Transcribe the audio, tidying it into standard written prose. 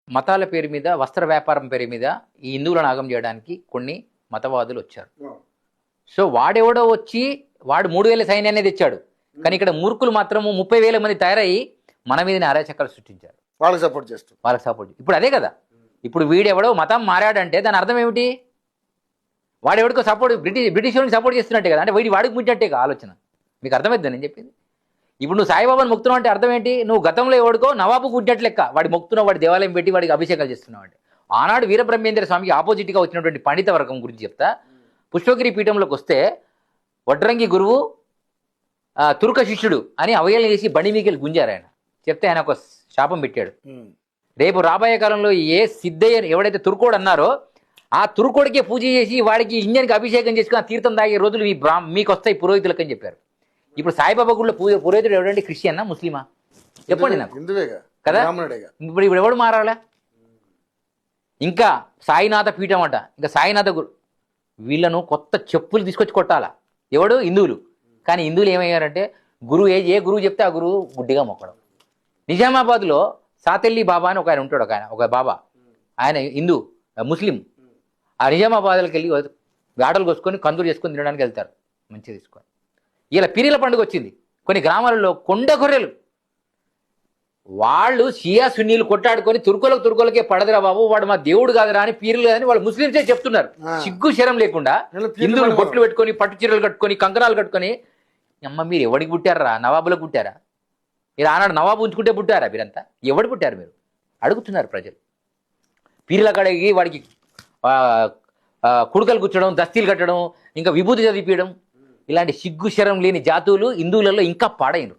మతాల పేరు మీద వస్త్ర వ్యాపారం పేరు మీద ఈ హిందువులను ఆగం చేయడానికి కొన్ని మతవాదులు వచ్చారు. సో వాడెవడో వచ్చి వాడు 3,000 సైన్యాన్ని తెచ్చాడు. కానీ ఇక్కడ మూర్ఖులు మాత్రము 30,000 మంది తయారయ్యి మన మీదనే అరాచకాలు సృష్టించారు. వాళ్ళకి సపోర్ట్ చేస్తారు. వాళ్ళకి సపోర్ట్. ఇప్పుడు అదే కదా, ఇప్పుడు వీడెవడో మతం మారాడంటే దాని అర్థం ఏమిటి? వాడెవడికో సపోర్ట్ బ్రిటిష్ వాళ్ళని సపోర్ట్ చేస్తున్నట్టే కదా, అంటే వాడికి ముంచట్టే ఆలోచన. మీకు అర్థమైద్దా నేను చెప్పింది? ఇప్పుడు నువ్వు సాయిబాబాని మొక్కుతున్నావు అంటే అర్థం ఏంటి? నువ్వు గతంలో ఎవడికో నవాబు గుడ్డట్లు లెక్క వాడి మొక్కుతున్నావు, వాడి దేవాలయం పెట్టి వాడికి అభిషేకాలు చేస్తున్నావు అంటే. ఆనాడు వీరబ్రహ్మేంద్ర స్వామికి ఆపోజిట్గా వచ్చినటువంటి పండిత వర్గం గురించి చెప్తా. పుష్పగిరి పీఠంలోకి వస్తే వడ్రంగి గురువు తుర్క శిష్యుడు అని అవహేళన చేసి బండి మీకెళ్ళి గుంజారు. ఆయన చెప్తే ఆయన ఒక శాపం పెట్టాడు. రేపు రాబోయే కాలంలో ఏ సిద్ధయ్య ఎవడైతే తుర్కోడు అన్నారో ఆ తుర్కోడికే పూజ చేసి వాడికి ఇంజన్కి అభిషేకం చేసుకుని ఆ తీర్థం తాగే రోజులు మీకు వస్తాయి పురోహితులకు అని చెప్పారు. ఇప్పుడు సాయిబాబా గుడిలో పురోహితుడు ఎవడండి? క్రిస్టియన్నా ముస్లిమా? చెప్పండి నాకు కదా. ఇప్పుడు ఎవడు మారాలా? ఇంకా సాయినాథ పీఠం అంట, ఇంకా సాయినాథ గురు వీళ్ళను కొత్త చెప్పులు తీసుకొచ్చి కొట్టాలా. ఎవడు? హిందువులు. కానీ హిందువులు ఏమయ్యారంటే గురువు ఏ గురువు చెప్తే ఆ గురువు గుడ్డిగా మొక్కడం. నిజామాబాద్లో సాతెల్లి బాబా అని ఒక ఆయన ఉంటాడు, ఒక బాబా. ఆయన హిందూ ముస్లిం. ఆ నిజామాబాద్కి వెళ్ళి ఆటలు కోసుకొని కందూరు చేసుకొని తినడానికి వెళ్తారు మంచిగా తీసుకొని. ఇలా పీరీల పండుగ వచ్చింది. కొన్ని గ్రామాలలో కొండ గొర్రెలు వాళ్ళు షియా సున్నీలు కొట్టాడుకొని తుర్కోలకే పడదురా బాబు, వాడు మా దేవుడు కాదురా అని పీరీలు కాదని వాళ్ళు ముస్లింసే చెప్తున్నారు. సిగ్గు శరం లేకుండా హిందువులు బొట్లు పెట్టుకొని పట్టు చీరలు కట్టుకొని కంకణాలు కట్టుకొని, అమ్మ మీరు ఎవడికి పుట్టారా? నవాబులకు పుట్టారా? మీరు ఆనాడు నవాబు ఉంచుకుంటే పుట్టారా? మీరంతా ఎవడు పుట్టారు మీరు అడుగుతున్నారు ప్రజలు. పీరీల కడిగి వాడికి కుడుకలు కూర్చడం, దస్తీలు కట్టడం, ఇంకా విభూతి చదివించడం, ఇలాంటి సిగ్గు శరం లేని జాతువులు హిందువులలో ఇంకా పాడైనరు.